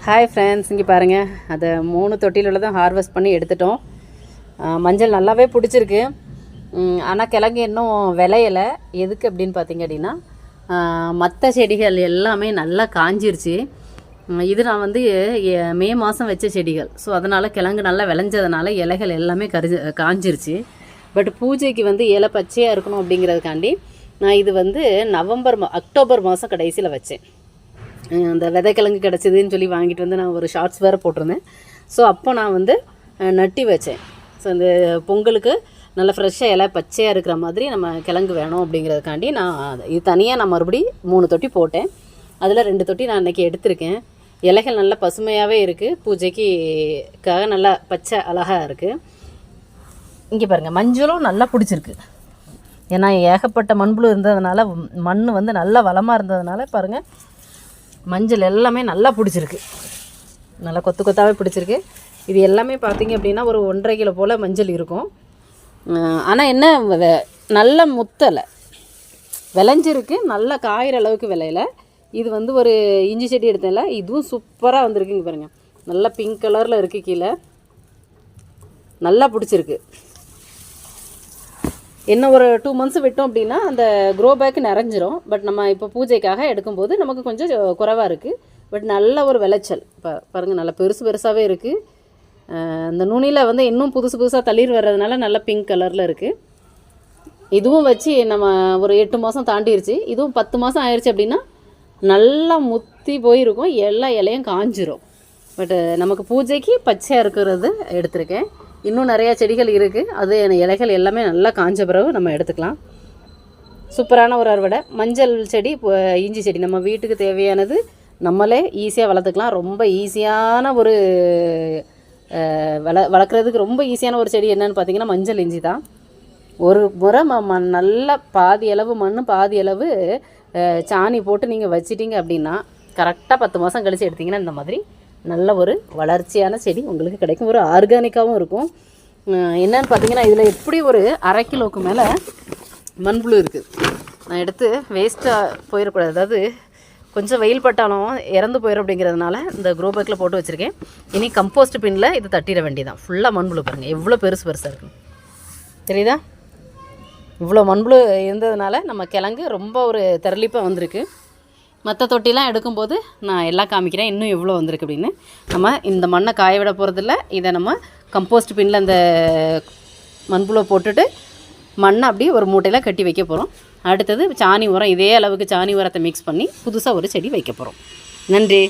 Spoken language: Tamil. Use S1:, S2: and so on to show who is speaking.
S1: ஹாய் ஃப்ரெண்ட்ஸ், இங்கே பாருங்கள். அதை 3 தொட்டியில் தான் ஹார்வெஸ்ட் பண்ணி எடுத்துட்டோம். மஞ்சள் நல்லாவே பிடிச்சிருக்கு. ஆனால் கிழங்கு இன்னும் விளையலை. எதுக்கு அப்படின்னு பார்த்தீங்க அப்படின்னா, மற்ற செடிகள் எல்லாமே நல்லா காஞ்சிருச்சு. இது நான் வந்து மே மாதம் வச்ச செடிகள். ஸோ அதனால் கிழங்கு நல்லா விளைஞ்சதுனால இலைகள் எல்லாமே காஞ்சிருச்சு. பட் பூஜைக்கு வந்து இலை பச்சையாக இருக்கணும் அப்படிங்கிறதுக்காண்டி நான் இது வந்து அக்டோபர் மாதம் கடைசியில் வச்சேன். அந்த விதைக்கிழங்கு கிடச்சிதுன்னு சொல்லி வாங்கிட்டு வந்து நான் ஒரு ஷார்ட்ஸ் வேறு போட்டிருந்தேன். ஸோ அப்போ நான் வந்து நட்டி வச்சேன். ஸோ இந்த பொங்கலுக்கு நல்லா ஃப்ரெஷ்ஷாக இலை பச்சையாக இருக்கிற மாதிரி நம்ம கிழங்கு வேணும் அப்படிங்கிறதுக்காண்டி நான் இது தனியாக நான் மறுபடி 3 தொட்டி போட்டேன். அதில் 2 தொட்டி நான் இன்றைக்கி எடுத்திருக்கேன். இலைகள் நல்லா பசுமையாகவே இருக்குது. பூஜைக்காக நல்லா பச்சை அழகாக இருக்குது. இங்கே பாருங்கள், மஞ்சளும் நல்லா பிடிச்சிருக்கு. ஏன்னா ஏகப்பட்ட மண்புழு இருந்ததுனால மண் வந்து நல்லா வளமாக இருந்ததுனால பாருங்கள், மஞ்சள் எல்லாமே நல்லா பிடிச்சிருக்கு. நல்லா கொத்து கொத்தாவே பிடிச்சிருக்கு. இது எல்லாமே பார்த்திங்க அப்படின்னா ஒரு 1.5 கிலோ போல் மஞ்சள் இருக்கும். ஆனால் என்ன நல்ல முத்தலை விளைஞ்சிருக்கு. நல்லா காயிற அளவுக்கு விளையலை. இது வந்து ஒரு இஞ்சி செடி எடுத்தேன்ல, இதுவும் சூப்பராக வந்திருக்குங்க பாருங்கள். நல்லா பிங்க் கலரில் இருக்குது. கீழே நல்லா பிடிச்சிருக்கு. இன்னும் ஒரு 2 மந்த்ஸ் விட்டோம் அப்படின்னா அந்த க்ரோ பேக் நிறைஞ்சிரும். பட் நம்ம இப்போ பூஜைக்காக எடுக்கும்போது நமக்கு கொஞ்சம் குறைவாக இருக்குது. பட் நல்ல ஒரு விளைச்சல். இப்போ பாருங்கள், நல்லா பெருசாகவே இருக்குது. இந்த நுனியில் வந்து இன்னும் புதுசாக தளிர் வர்றதுனால நல்லா பிங்க் கலரில் இருக்குது. இதுவும் வச்சு நம்ம ஒரு 8 மாதம் தாண்டிடுச்சு. இதுவும் 10 மாதம் ஆயிடுச்சு அப்படின்னா நல்லா முத்தி போயிருக்கும். எல்லா இலையும் காஞ்சிரும். பட்டு நமக்கு பூஜைக்கு பச்சையாக இருக்கிறது எடுத்திருக்கேன். இன்னும் நிறையா செடிகள் இருக்குது. அது இலைகள் எல்லாமே நல்லா காஞ்ச பிறகு நம்ம எடுத்துக்கலாம். சூப்பரான ஒரு அறுவடை. மஞ்சள் செடி, இஞ்சி செடி நம்ம வீட்டுக்கு தேவையானது நம்மளே ஈஸியாக வளர்த்துக்கலாம். ரொம்ப ஈஸியான ஒரு வளர்க்குறதுக்கு ரொம்ப ஈஸியான ஒரு செடி என்னென்னு பார்த்தீங்கன்னா மஞ்சள் இஞ்சி தான். ஒரு முறை நல்லா பாதி அளவு மண் பாதி அளவு சாணி போட்டு நீங்கள் வச்சிட்டிங்க அப்படின்னா கரெக்டாக 10 மாதம் கழித்து எடுத்திங்கன்னா இந்த மாதிரி நல்ல ஒரு வளர்ச்சியான செடி உங்களுக்கு கிடைக்கும். ஒரு ஆர்கானிக்காகவும் இருக்கும். என்னன்னு பார்த்தீங்கன்னா இதில் எப்படி ஒரு 1/2 கிலோவுக்கு மேலே மண்புழு இருக்குது. நான் எடுத்து வேஸ்ட்டாக போயிடக்கூடாது. அதாவது கொஞ்சம் வெயில் பட்டாலும் இறந்து போயிடும் அப்படிங்கிறதுனால இந்த க்ரோ பேக்கில் போட்டு வச்சுருக்கேன். இனி கம்போஸ்ட் பின்னில் இது தட்டிட வேண்டியதான். ஃபுல்லாக மண்புழு பாருங்கள் எவ்வளோ பெருசாக இருக்குது. தெரியுதா? இவ்வளோ மண்புழு இருந்ததுனால நம்ம கிழங்கு ரொம்ப ஒரு தெரளிப்பாக வந்திருக்கு. மற்ற தொட்டிலாம் எடுக்கும்போது நான் எல்லாம் காமிக்கிறேன் இன்னும் எவ்வளோ வந்திருக்கு அப்படின்னு. நம்ம இந்த மண்ணை காய விட போகிறதில்ல. இதை நம்ம கம்போஸ்ட் பின்னில் அந்த மண்புழு போட்டுட்டு மண்ணை அப்படியே ஒரு மூட்டையில் கட்டி வைக்க போகிறோம். அடுத்தது சாணி உரம், இதே அளவுக்கு சாணி உரத்தை மிக்ஸ் பண்ணி புதுசாக ஒரு செடி வைக்க போகிறோம். நன்றி.